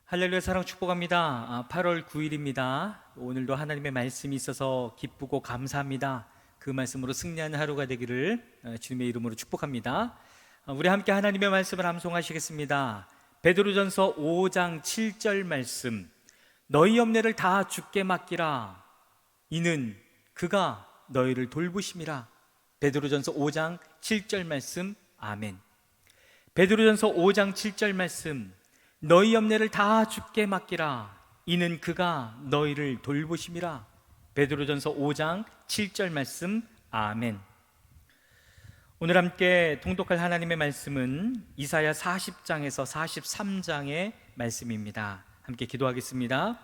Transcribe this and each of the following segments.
할렐루야 사랑 축복합니다. 8월 9일입니다. 오늘도 하나님의 말씀이 있어서 기쁘고 감사합니다. 그 말씀으로 승리하는 하루가 되기를 주님의 이름으로 축복합니다. 우리 함께 하나님의 말씀을 암송하시겠습니다. 베드로전서 5장 7절 말씀, 너희 염려를 다 주께 맡기라. 이는 그가 너희를 돌보심이라. 베드로전서 5장 7절 말씀, 아멘. 베드로전서 5장 7절 말씀, 너희 염려를 다 주께 맡기라. 이는 그가 너희를 돌보심이라. 베드로전서 5장 7절 말씀, 아멘. 오늘 함께 통독할 하나님의 말씀은 이사야 40장에서 43장의 말씀입니다. 함께 기도하겠습니다.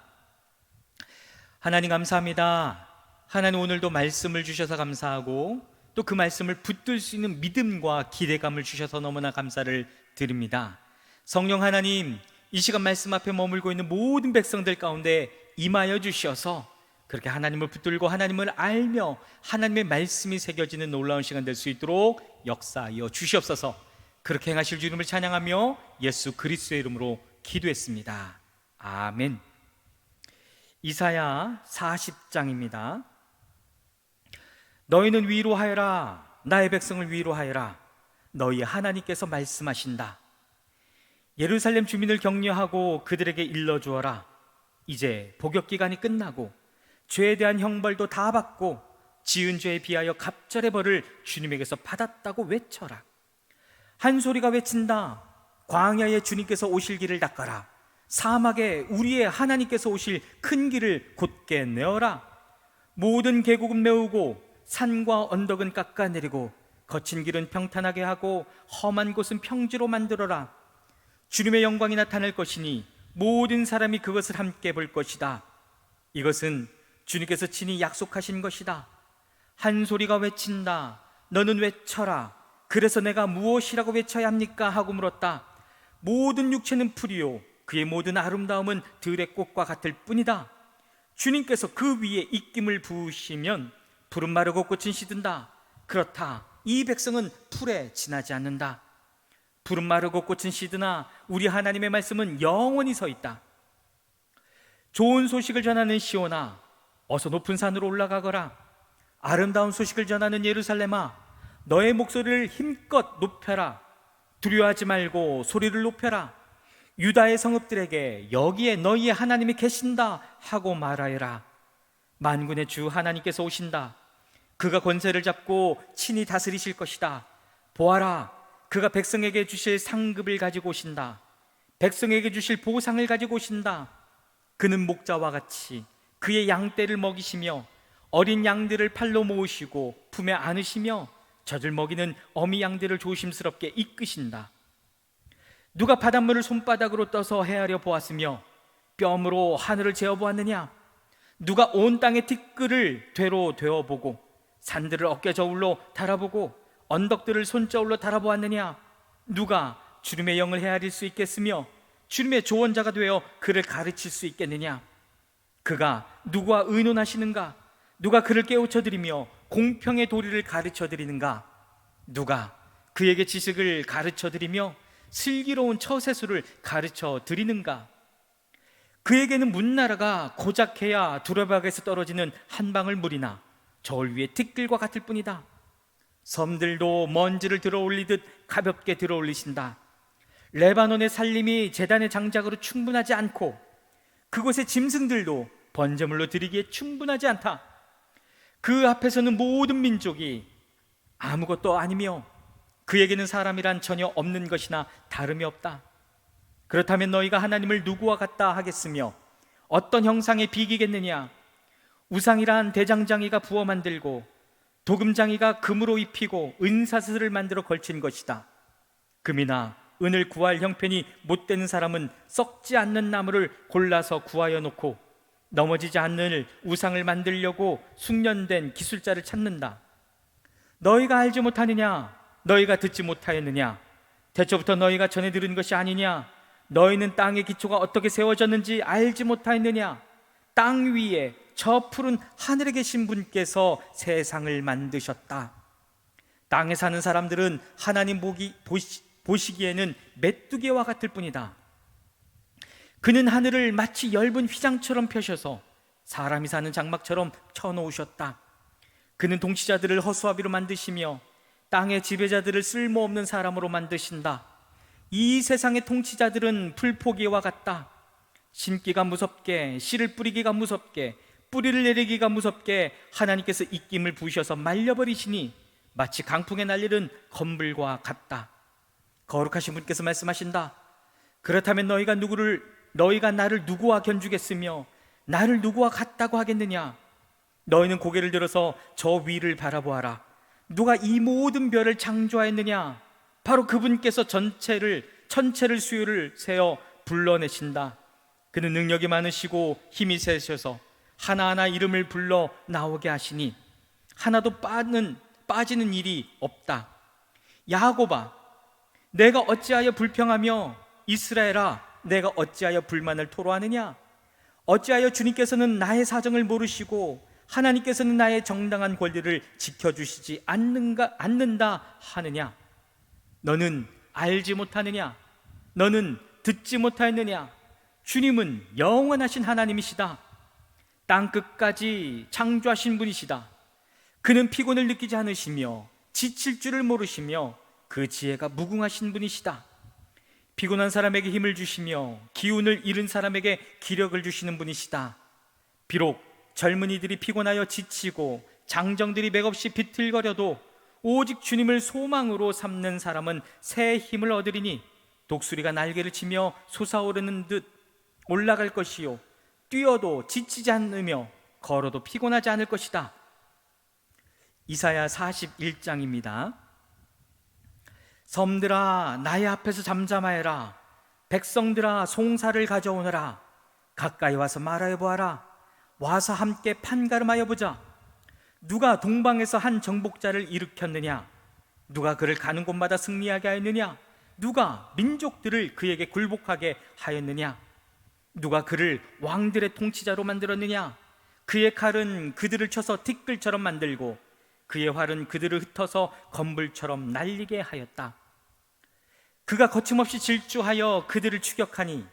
하나님 감사합니다. 하나님 오늘도 말씀을 주셔서 감사하고 또 그 말씀을 붙들 수 있는 믿음과 기대감을 주셔서 너무나 감사를 드립니다. 성령 하나님, 이 시간 말씀 앞에 머물고 있는 모든 백성들 가운데 임하여 주셔서 그렇게 하나님을 붙들고 하나님을 알며 하나님의 말씀이 새겨지는 놀라운 시간 될 수 있도록 역사하여 주시옵소서. 그렇게 행하실 주님을 찬양하며 예수 그리스도의 이름으로 기도했습니다. 아멘. 이사야 40장입니다. 너희는 위로하여라. 나의 백성을 위로하여라. 너희 하나님께서 말씀하신다. 예루살렘 주민을 격려하고 그들에게 일러주어라. 이제 복역기간이 끝나고 죄에 대한 형벌도 다 받고 지은 죄에 비하여 갑절의 벌을 주님에게서 받았다고 외쳐라. 한 소리가 외친다. 광야에 주님께서 오실 길을 닦아라. 사막에 우리의 하나님께서 오실 큰 길을 곧게 내어라. 모든 계곡은 메우고 산과 언덕은 깎아내리고 거친 길은 평탄하게 하고 험한 곳은 평지로 만들어라. 주님의 영광이 나타날 것이니 모든 사람이 그것을 함께 볼 것이다. 이것은 주님께서 친히 약속하신 것이다. 한 소리가 외친다. 너는 외쳐라. 그래서 내가 무엇이라고 외쳐야 합니까? 하고 물었다. 모든 육체는 풀이요 그의 모든 아름다움은 들의 꽃과 같을 뿐이다. 주님께서 그 위에 입김을 부으시면 푸른 마르고 꽃은 시든다. 그렇다. 이 백성은 풀에 지나지 않는다. 푸른 마르고 꽃은 시드나 우리 하나님의 말씀은 영원히 서 있다. 좋은 소식을 전하는 시온아, 어서 높은 산으로 올라가거라. 아름다운 소식을 전하는 예루살렘아, 너의 목소리를 힘껏 높여라. 두려워하지 말고 소리를 높여라. 유다의 성읍들에게 여기에 너희의 하나님이 계신다 하고 말하여라. 만군의 주 하나님께서 오신다. 그가 권세를 잡고 친히 다스리실 것이다. 보아라, 그가 백성에게 주실 상급을 가지고 오신다. 백성에게 주실 보상을 가지고 오신다. 그는 목자와 같이 그의 양떼를 먹이시며 어린 양들을 팔로 모으시고 품에 안으시며 젖을 먹이는 어미 양들을 조심스럽게 이끄신다. 누가 바닷물을 손바닥으로 떠서 헤아려 보았으며 뼘으로 하늘을 재어보았느냐? 누가 온 땅의 티끌을 되로 되어보고 산들을 어깨 저울로 달아보고 언덕들을 손저울로 달아보았느냐? 누가 주님의 영을 헤아릴 수 있겠으며 주님의 조언자가 되어 그를 가르칠 수 있겠느냐? 그가 누구와 의논하시는가? 누가 그를 깨우쳐드리며 공평의 도리를 가르쳐드리는가? 누가 그에게 지식을 가르쳐드리며 슬기로운 처세술을 가르쳐드리는가? 그에게는 문나라가 고작해야 두레박에서 떨어지는 한 방울 물이나 저울 위에 티끌과 같을 뿐이다. 섬들도 먼지를 들어올리듯 가볍게 들어올리신다. 레바논의 살림이 제단의 장작으로 충분하지 않고 그곳의 짐승들도 번제물로 드리기에 충분하지 않다. 그 앞에서는 모든 민족이 아무것도 아니며 그에게는 사람이란 전혀 없는 것이나 다름이 없다. 그렇다면 너희가 하나님을 누구와 같다 하겠으며 어떤 형상에 비기겠느냐? 우상이란 대장장이가 부어 만들고 도금장이가 금으로 입히고 은사슬을 만들어 걸친 것이다. 금이나 은을 구할 형편이 못되는 사람은 썩지 않는 나무를 골라서 구하여 놓고 넘어지지 않는 우상을 만들려고 숙련된 기술자를 찾는다. 너희가 알지 못하느냐? 너희가 듣지 못하였느냐? 태초부터 너희가 전해 들은 것이 아니냐? 너희는 땅의 기초가 어떻게 세워졌는지 알지 못하였느냐? 땅 위에 저 푸른 하늘에 계신 분께서 세상을 만드셨다. 땅에 사는 사람들은 하나님 보시기에는 메뚜기와 같을 뿐이다. 그는 하늘을 마치 엷은 휘장처럼 펴셔서 사람이 사는 장막처럼 쳐놓으셨다. 그는 통치자들을 허수아비로 만드시며 땅의 지배자들을 쓸모없는 사람으로 만드신다. 이 세상의 통치자들은 풀포기와 같다. 심기가 무섭게, 씨를 뿌리기가 무섭게, 뿌리를 내리기가 무섭게 하나님께서 입김을 부으셔서 말려버리시니 마치 강풍에 날리는 건불과 같다. 거룩하신 분께서 말씀하신다. 그렇다면 너희가 나를 누구와 견주겠으며 나를 누구와 같다고 하겠느냐? 너희는 고개를 들어서 저 위를 바라보아라. 누가 이 모든 별을 창조하였느냐? 바로 그분께서 천체를 수요를 세어 불러내신다. 그는 능력이 많으시고 힘이 세셔서 하나하나 이름을 불러 나오게 하시니 하나도 빠지는 일이 없다. 야고바, 내가 어찌하여 불평하며 이스라엘아, 내가 어찌하여 불만을 토로하느냐? 어찌하여 주님께서는 나의 사정을 모르시고 하나님께서는 나의 정당한 권리를 지켜주시지 않는다 하느냐? 너는 알지 못하느냐? 너는 듣지 못하였느냐? 주님은 영원하신 하나님이시다. 땅 끝까지 창조하신 분이시다. 그는 피곤을 느끼지 않으시며 지칠 줄을 모르시며 그 지혜가 무궁하신 분이시다. 피곤한 사람에게 힘을 주시며 기운을 잃은 사람에게 기력을 주시는 분이시다. 비록 젊은이들이 피곤하여 지치고 장정들이 맥없이 비틀거려도 오직 주님을 소망으로 삼는 사람은 새 힘을 얻으리니 독수리가 날개를 치며 솟아오르는 듯 올라갈 것이요 뛰어도 지치지 않으며 걸어도 피곤하지 않을 것이다. 이사야 41장입니다. 섬들아 나의 앞에서 잠잠하여라. 백성들아 송사를 가져오너라. 가까이 와서 말하여 보아라. 와서 함께 판가름하여 보자. 누가 동방에서 한 정복자를 일으켰느냐? 누가 그를 가는 곳마다 승리하게 하였느냐? 누가 민족들을 그에게 굴복하게 하였느냐? 누가 그를 왕들의 통치자로 만들었느냐? 그의 칼은 그들을 쳐서 티끌처럼 만들고 그의 활은 그들을 흩어서 건불처럼 날리게 하였다. 그가 거침없이 질주하여 그들을 추격하니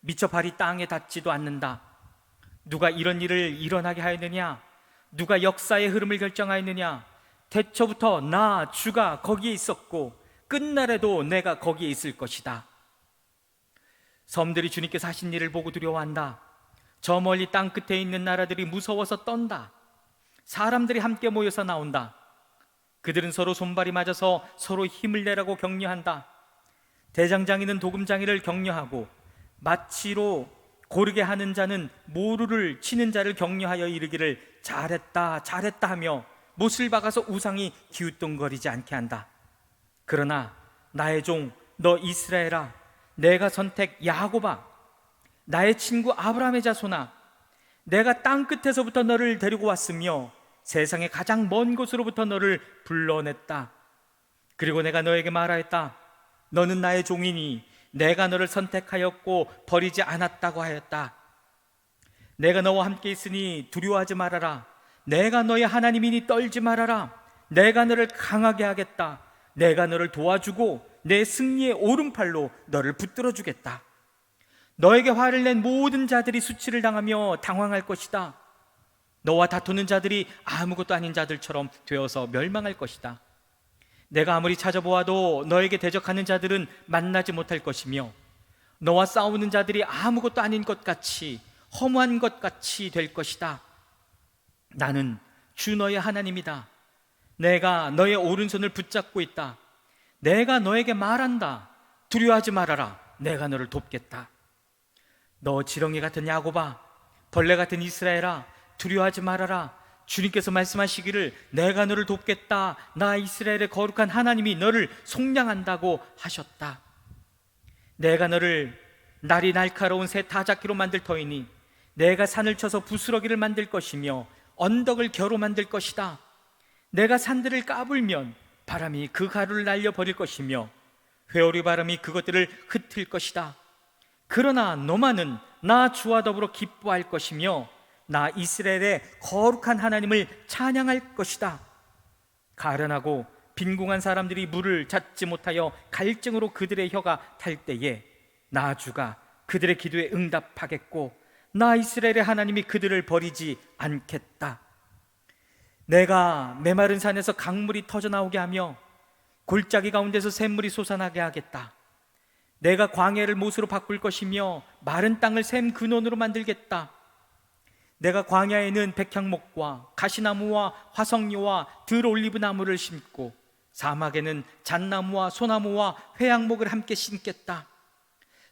미쳐 발이 땅에 닿지도 않는다. 누가 이런 일을 일어나게 하였느냐? 누가 역사의 흐름을 결정하였느냐? 태초부터 나 주가 거기에 있었고 끝날에도 내가 거기에 있을 것이다. 섬들이 주님께서 하신 일을 보고 두려워한다. 저 멀리 땅 끝에 있는 나라들이 무서워서 떤다. 사람들이 함께 모여서 나온다. 그들은 서로 손발이 맞아서 서로 힘을 내라고 격려한다. 대장장이는 도금장이를 격려하고 마치로 고르게 하는 자는 모루를 치는 자를 격려하여 이르기를 잘했다 잘했다 하며 못을 박아서 우상이 기웃동거리지 않게 한다. 그러나 나의 종 너 이스라엘아, 내가 선택 야고바, 나의 친구 아브라함의 자손아, 내가 땅 끝에서부터 너를 데리고 왔으며 세상의 가장 먼 곳으로부터 너를 불러냈다. 그리고 내가 너에게 말하였다. 너는 나의 종이니 내가 너를 선택하였고 버리지 않았다고 하였다. 내가 너와 함께 있으니 두려워하지 말아라. 내가 너의 하나님이니 떨지 말아라. 내가 너를 강하게 하겠다. 내가 너를 도와주고 내 승리의 오른팔로 너를 붙들어 주겠다. 너에게 화를 낸 모든 자들이 수치를 당하며 당황할 것이다. 너와 다투는 자들이 아무것도 아닌 자들처럼 되어서 멸망할 것이다. 내가 아무리 찾아보아도 너에게 대적하는 자들은 만나지 못할 것이며 너와 싸우는 자들이 아무것도 아닌 것 같이 허무한 것 같이 될 것이다. 나는 주 너의 하나님이다. 내가 너의 오른손을 붙잡고 있다. 내가 너에게 말한다. 두려워하지 말아라. 내가 너를 돕겠다. 너 지렁이 같은 야고바, 벌레 같은 이스라엘아, 두려워하지 말아라. 주님께서 말씀하시기를 내가 너를 돕겠다. 나 이스라엘의 거룩한 하나님이 너를 속량한다고 하셨다. 내가 너를 날이 날카로운 새 타작기로 만들 터이니 내가 산을 쳐서 부스러기를 만들 것이며 언덕을 겨로 만들 것이다. 내가 산들을 까불면 바람이 그 가루를 날려버릴 것이며 회오리 바람이 그것들을 흩을 것이다. 그러나 너만은 나 주와 더불어 기뻐할 것이며 나 이스라엘의 거룩한 하나님을 찬양할 것이다. 가련하고 빈궁한 사람들이 물을 찾지 못하여 갈증으로 그들의 혀가 탈 때에 나 주가 그들의 기도에 응답하겠고 나 이스라엘의 하나님이 그들을 버리지 않겠다. 내가 메마른 산에서 강물이 터져나오게 하며 골짜기 가운데서 샘물이 솟아나게 하겠다. 내가 광야를 못으로 바꿀 것이며 마른 땅을 샘 근원으로 만들겠다. 내가 광야에는 백향목과 가시나무와 화석류와 들올리브 나무를 심고 사막에는 잣나무와 소나무와 회양목을 함께 심겠다.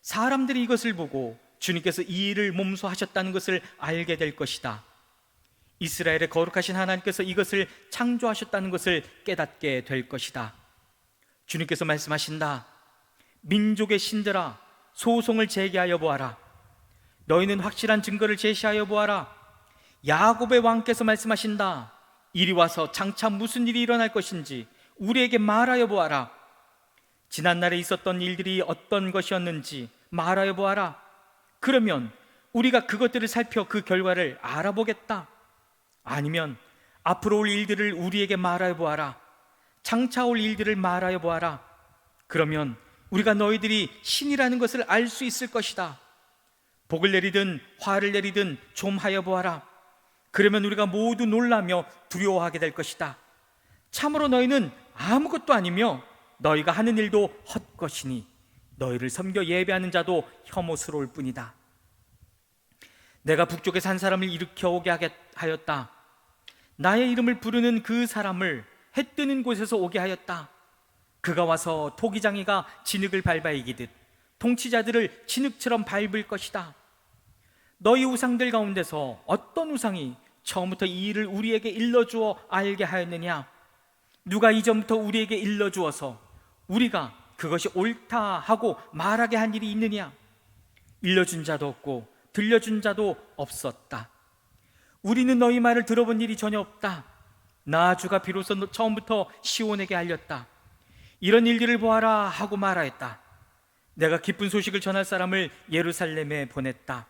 사람들이 이것을 보고 주님께서 이 일을 몸소 하셨다는 것을 알게 될 것이다. 이스라엘의 거룩하신 하나님께서 이것을 창조하셨다는 것을 깨닫게 될 것이다. 주님께서 말씀하신다. 민족의 신들아, 소송을 제기하여 보아라. 너희는 확실한 증거를 제시하여 보아라. 야곱의 왕께서 말씀하신다. 이리 와서 장차 무슨 일이 일어날 것인지 우리에게 말하여 보아라. 지난날에 있었던 일들이 어떤 것이었는지 말하여 보아라. 그러면 우리가 그것들을 살펴 그 결과를 알아보겠다. 아니면 앞으로 올 일들을 우리에게 말하여 보아라. 장차 올 일들을 말하여 보아라. 그러면 우리가 너희들이 신이라는 것을 알 수 있을 것이다. 복을 내리든 화를 내리든 좀 하여 보아라. 그러면 우리가 모두 놀라며 두려워하게 될 것이다. 참으로 너희는 아무것도 아니며 너희가 하는 일도 헛것이니 너희를 섬겨 예배하는 자도 혐오스러울 뿐이다. 내가 북쪽에서 한 사람을 일으켜 오게 하였다. 나의 이름을 부르는 그 사람을 해 뜨는 곳에서 오게 하였다. 그가 와서 토기장이가 진흙을 밟아 이기듯 통치자들을 진흙처럼 밟을 것이다. 너희 우상들 가운데서 어떤 우상이 처음부터 이 일을 우리에게 일러주어 알게 하였느냐? 누가 이전부터 우리에게 일러주어서 우리가 그것이 옳다 하고 말하게 한 일이 있느냐? 일러준 자도 없고 들려준 자도 없었다. 우리는 너희 말을 들어본 일이 전혀 없다. 나 주가 비로소 처음부터 시온에게 알렸다. 이런 일들을 보아라 하고 말하였다. 내가 기쁜 소식을 전할 사람을 예루살렘에 보냈다.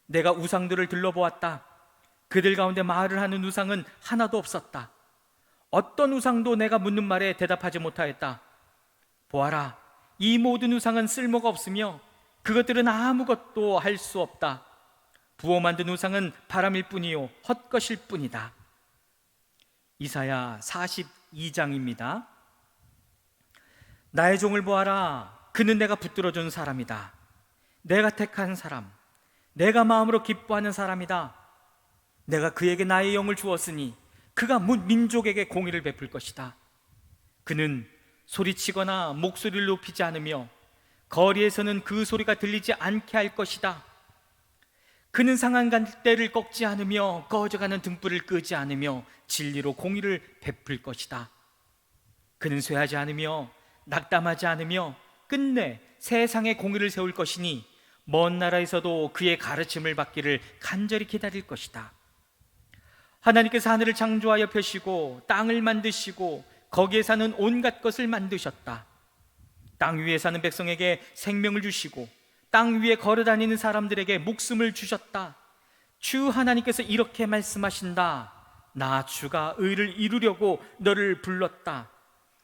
내가 우상들을 들러보았다. 그들 가운데 말을 하는 우상은 하나도 없었다. 어떤 우상도 내가 묻는 말에 대답하지 못하였다. 보아라, 이 모든 우상은 쓸모가 없으며 그것들은 아무것도 할 수 없다. 부어 만든 우상은 바람일 뿐이요 헛것일 뿐이다. 이사야 42장입니다. 나의 종을 보아라. 그는 내가 붙들어준 사람이다. 내가 택한 사람, 내가 마음으로 기뻐하는 사람이다. 내가 그에게 나의 영을 주었으니 그가 민족에게 공의를 베풀 것이다. 그는 소리치거나 목소리를 높이지 않으며 거리에서는 그 소리가 들리지 않게 할 것이다. 그는 상한 갈대를 꺾지 않으며 꺼져가는 등불을 끄지 않으며 진리로 공의를 베풀 것이다. 그는 쇠하지 않으며 낙담하지 않으며 끝내 세상에 공의를 세울 것이니 먼 나라에서도 그의 가르침을 받기를 간절히 기다릴 것이다. 하나님께서 하늘을 창조하여 펴시고 땅을 만드시고 거기에 사는 온갖 것을 만드셨다. 땅 위에 사는 백성에게 생명을 주시고 땅 위에 걸어다니는 사람들에게 목숨을 주셨다. 주 하나님께서 이렇게 말씀하신다. 나 주가 의를 이루려고 너를 불렀다.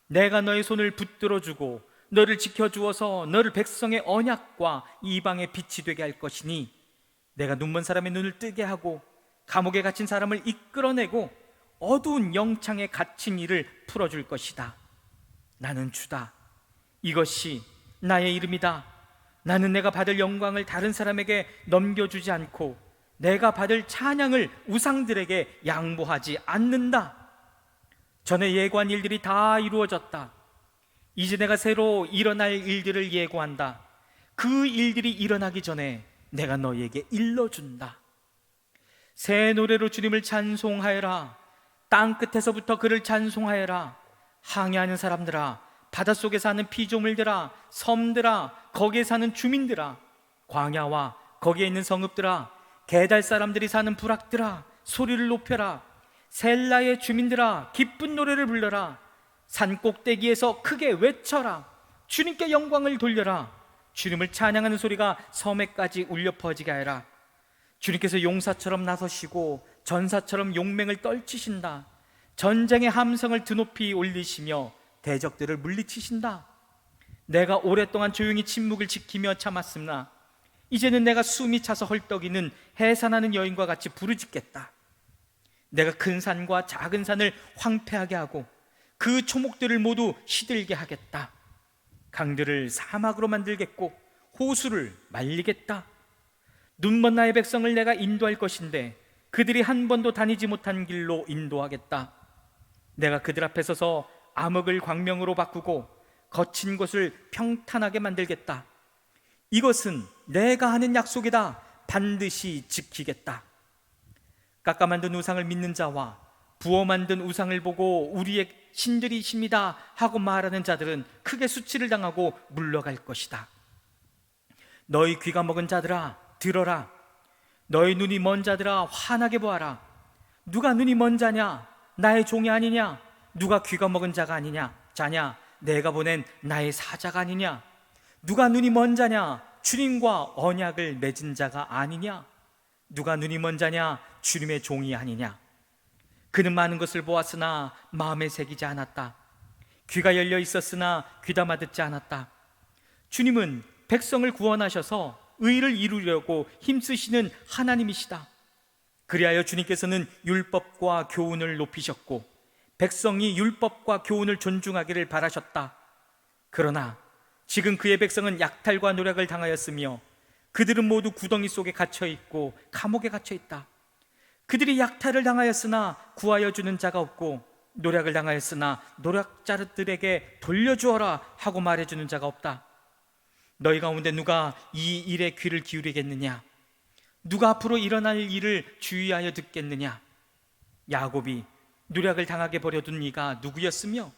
내가 너의 손을 붙들어주고 너를 지켜주어서 너를 백성의 언약과 이방의 빛이 되게 할 것이니 내가 눈먼 사람의 눈을 뜨게 하고 감옥에 갇힌 사람을 이끌어내고 어두운 영창에 갇힌 이를 풀어줄 것이다. 나는 주다. 이것이 나의 이름이다. 나는 내가 받을 영광을 다른 사람에게 넘겨주지 않고 내가 받을 찬양을 우상들에게 양보하지 않는다. 전에 예고한 일들이 다 이루어졌다. 이제 내가 새로 일어날 일들을 예고한다. 그 일들이 일어나기 전에 내가 너희에게 일러준다. 새 노래로 주님을 찬송하여라. 땅 끝에서부터 그를 찬송하여라. 항해하는 사람들아, 바닷속에 사는 피조물들아, 섬들아, 거기에 사는 주민들아, 광야와 거기에 있는 성읍들아, 게달 사람들이 사는 부락들아, 소리를 높여라. 셀라의 주민들아, 기쁜 노래를 불러라. 산 꼭대기에서 크게 외쳐라. 주님께 영광을 돌려라. 주님을 찬양하는 소리가 섬에까지 울려 퍼지게 하여라. 주님께서 용사처럼 나서시고 전사처럼 용맹을 떨치신다. 전쟁의 함성을 드높이 올리시며 대적들을 물리치신다. 내가 오랫동안 조용히 침묵을 지키며 참았으나 이제는 내가 숨이 차서 헐떡이는 해산하는 여인과 같이 부르짖겠다. 내가 큰 산과 작은 산을 황폐하게 하고 그 초목들을 모두 시들게 하겠다. 강들을 사막으로 만들겠고 호수를 말리겠다. 눈먼 나의 백성을 내가 인도할 것인데 그들이 한 번도 다니지 못한 길로 인도하겠다. 내가 그들 앞에 서서 암흑을 광명으로 바꾸고 거친 곳을 평탄하게 만들겠다. 이것은 내가 하는 약속이다. 반드시 지키겠다. 깎아 만든 우상을 믿는 자와 부어 만든 우상을 보고 우리의 신들이십니다 하고 말하는 자들은 크게 수치를 당하고 물러갈 것이다. 너희 귀가 먹은 자들아 들어라. 너희 눈이 먼 자들아 환하게 보아라. 누가 눈이 먼 자냐? 나의 종이 아니냐? 누가 귀가 먹은 자가 아니냐? 자냐? 내가 보낸 나의 사자가 아니냐? 누가 눈이 먼 자냐? 주님과 언약을 맺은 자가 아니냐? 누가 눈이 먼 자냐? 주님의 종이 아니냐? 그는 많은 것을 보았으나 마음에 새기지 않았다. 귀가 열려 있었으나 귀담아 듣지 않았다. 주님은 백성을 구원하셔서 의를 이루려고 힘쓰시는 하나님이시다. 그리하여 주님께서는 율법과 교훈을 높이셨고 백성이 율법과 교훈을 존중하기를 바라셨다. 그러나 지금 그의 백성은 약탈과 노략을 당하였으며 그들은 모두 구덩이 속에 갇혀있고 감옥에 갇혀있다. 그들이 약탈을 당하였으나 구하여 주는 자가 없고 노략을 당하였으나 노략자들에게 돌려주어라 하고 말해주는 자가 없다. 너희 가운데 누가 이 일에 귀를 기울이겠느냐? 누가 앞으로 일어날 일을 주의하여 듣겠느냐? 야곱이 노략을 당하게 버려둔 이가 누구였으며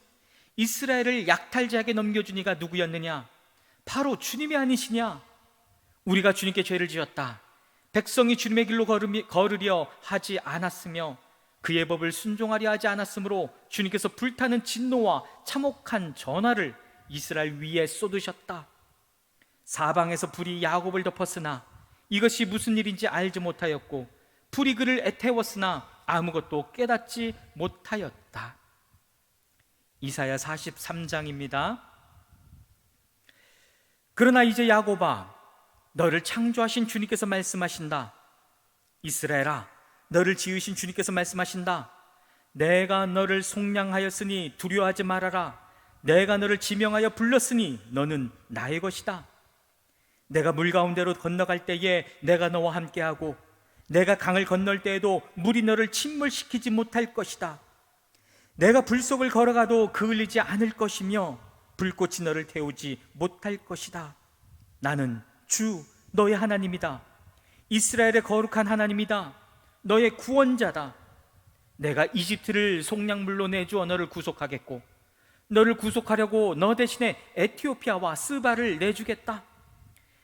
이스라엘을 약탈자에게 넘겨준 이가 누구였느냐? 바로 주님이 아니시냐? 우리가 주님께 죄를 지었다. 백성이 주님의 길로 걸으려 하지 않았으며 그의 법을 순종하려 하지 않았으므로 주님께서 불타는 진노와 참혹한 전화를 이스라엘 위에 쏟으셨다. 사방에서 불이 야곱을 덮었으나 이것이 무슨 일인지 알지 못하였고 불이 그를 애태웠으나 아무것도 깨닫지 못하였다. 이사야 43장입니다. 그러나 이제 야곱아, 너를 창조하신 주님께서 말씀하신다. 이스라엘아, 너를 지으신 주님께서 말씀하신다. 내가 너를 속량하였으니 두려워하지 말아라. 내가 너를 지명하여 불렀으니 너는 나의 것이다. 내가 물 가운데로 건너갈 때에 내가 너와 함께하고 내가 강을 건널 때에도 물이 너를 침몰시키지 못할 것이다. 내가 불 속을 걸어가도 그을리지 않을 것이며 불꽃이 너를 태우지 못할 것이다. 나는 주 너의 하나님이다. 이스라엘의 거룩한 하나님이다. 너의 구원자다. 내가 이집트를 속량물로 내주어 너를 구속하겠고 너를 구속하려고 너 대신에 에티오피아와 스바를 내주겠다.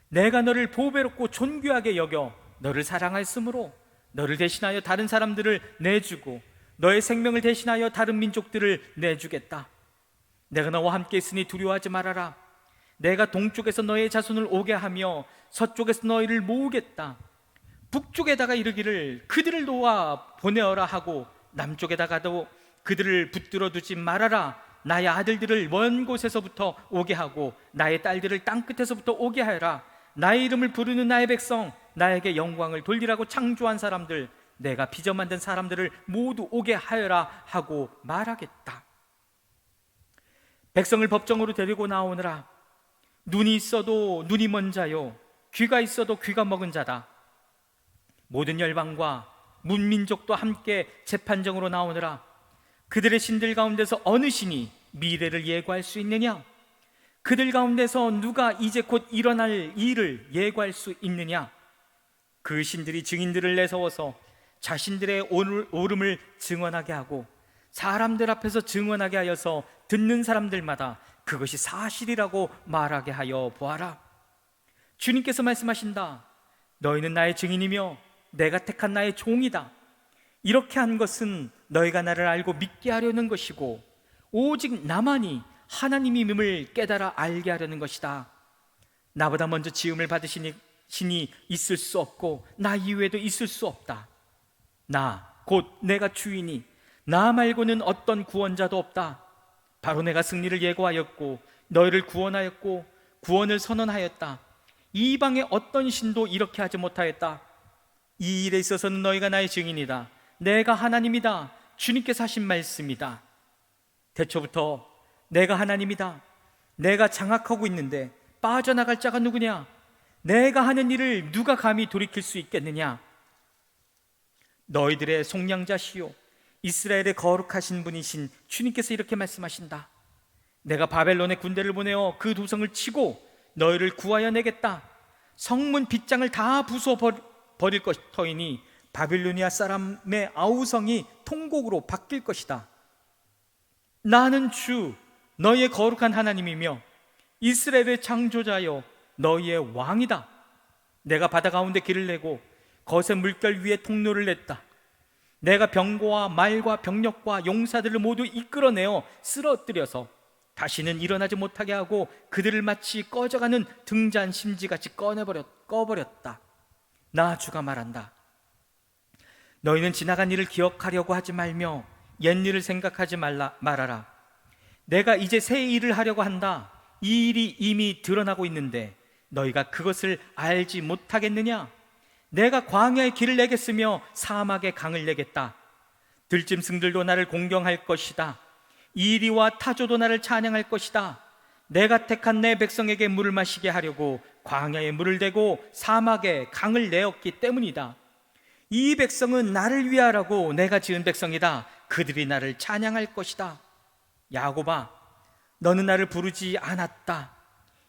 내가 너를 보배롭고 존귀하게 여겨 너를 사랑하였으므로 너를 대신하여 다른 사람들을 내주고 너의 생명을 대신하여 다른 민족들을 내주겠다. 내가 너와 함께 있으니 두려워하지 말아라. 내가 동쪽에서 너의 자손을 오게 하며 서쪽에서 너희를 모으겠다. 북쪽에다가 이르기를 그들을 놓아 보내어라 하고 남쪽에다가도 그들을 붙들어 두지 말아라. 나의 아들들을 먼 곳에서부터 오게 하고 나의 딸들을 땅끝에서부터 오게 하여라. 나의 이름을 부르는 나의 백성, 나에게 영광을 돌리라고 창조한 사람들, 내가 빚어 만든 사람들을 모두 오게 하여라 하고 말하겠다. 백성을 법정으로 데리고 나오느라. 눈이 있어도 눈이 먼 자요, 귀가 있어도 귀가 먹은 자다. 모든 열방과 문민족도 함께 재판정으로 나오느라. 그들의 신들 가운데서 어느 신이 미래를 예고할 수 있느냐? 그들 가운데서 누가 이제 곧 일어날 일을 예고할 수 있느냐? 그 신들이 증인들을 내세워서 자신들의 옳음을 증언하게 하고 사람들 앞에서 증언하게 하여서 듣는 사람들마다 그것이 사실이라고 말하게 하여 보아라. 주님께서 말씀하신다. 너희는 나의 증인이며 내가 택한 나의 종이다. 이렇게 한 것은 너희가 나를 알고 믿게 하려는 것이고 오직 나만이 하나님임을 깨달아 알게 하려는 것이다. 나보다 먼저 지음을 받으신 신이 있을 수 없고 나 이외에도 있을 수 없다. 나 곧 내가 주이니 나 말고는 어떤 구원자도 없다. 바로 내가 승리를 예고하였고 너희를 구원하였고 구원을 선언하였다. 이방의 어떤 신도 이렇게 하지 못하였다. 이 일에 있어서는 너희가 나의 증인이다. 내가 하나님이다. 주님께서 하신 말씀이다. 대초부터 내가 하나님이다. 내가 장악하고 있는데 빠져나갈 자가 누구냐? 내가 하는 일을 누가 감히 돌이킬 수 있겠느냐? 너희들의 속량자시요 이스라엘의 거룩하신 분이신 주님께서 이렇게 말씀하신다. 내가 바벨론에 군대를 보내어 그 도성을 치고 너희를 구하여 내겠다. 성문 빗장을 다 부숴 버릴 터이니 바빌로니아 사람의 아우성이 통곡으로 바뀔 것이다. 나는 주 너희의 거룩한 하나님이며 이스라엘의 창조자여 너희의 왕이다. 내가 바다 가운데 길을 내고 거센 물결 위에 통로를 냈다. 내가 병거와 말과 병력과 용사들을 모두 이끌어내어 쓰러뜨려서 다시는 일어나지 못하게 하고 그들을 마치 꺼져가는 등잔 심지같이 꺼버렸다. 나 주가 말한다. 너희는 지나간 일을 기억하려고 하지 말며 옛일을 생각하지 말아라. 내가 이제 새 일을 하려고 한다. 이 일이 이미 드러나고 있는데 너희가 그것을 알지 못하겠느냐? 내가 광야의 길을 내겠으며 사막의 강을 내겠다. 들짐승들도 나를 공경할 것이다. 이리와 타조도 나를 찬양할 것이다. 내가 택한 내 백성에게 물을 마시게 하려고 광야에 물을 대고 사막에 강을 내었기 때문이다. 이 백성은 나를 위하라고 내가 지은 백성이다. 그들이 나를 찬양할 것이다. 야곱아, 너는 나를 부르지 않았다.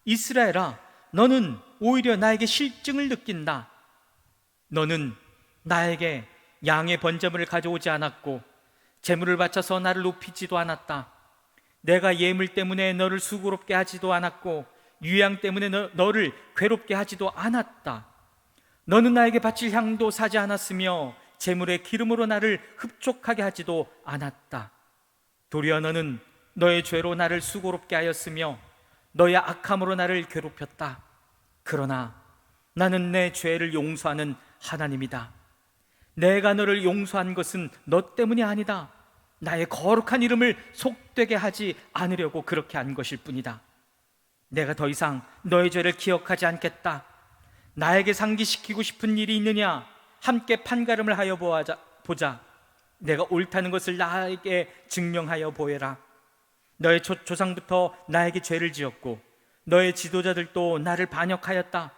이스라엘아, 너는 오히려 나에게 실증을 느낀다. 너는 나에게 양의 번제물을 가져오지 않았고 제물을 바쳐서 나를 높이지도 않았다. 내가 예물 때문에 너를 수고롭게 하지도 않았고 유양 때문에 너를 괴롭게 하지도 않았다. 너는 나에게 바칠 향도 사지 않았으며 제물의 기름으로 나를 흡족하게 하지도 않았다. 도리어 너는 너의 죄로 나를 수고롭게 하였으며 너의 악함으로 나를 괴롭혔다. 그러나 나는 내 죄를 용서하는 하나님이다. 내가 너를 용서한 것은 너 때문이 아니다. 나의 거룩한 이름을 속되게 하지 않으려고 그렇게 한 것일 뿐이다. 내가 더 이상 너의 죄를 기억하지 않겠다. 나에게 상기시키고 싶은 일이 있느냐? 함께 판가름을 하여 보자. 내가 옳다는 것을 나에게 증명하여 보여라. 너의 조상부터 나에게 죄를 지었고 너의 지도자들도 나를 반역하였다.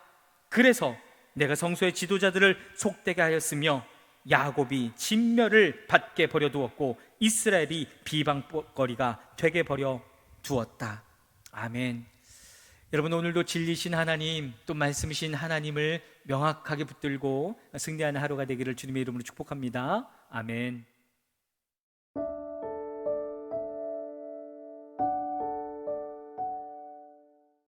그래서 내가 성소의 지도자들을 속되게 하였으며 야곱이 진멸을 받게 버려두었고 이스라엘이 비방거리가 되게 버려두었다. 아멘. 여러분, 오늘도 진리신 하나님, 또 말씀이신 하나님을 명확하게 붙들고 승리하는 하루가 되기를 주님의 이름으로 축복합니다. 아멘.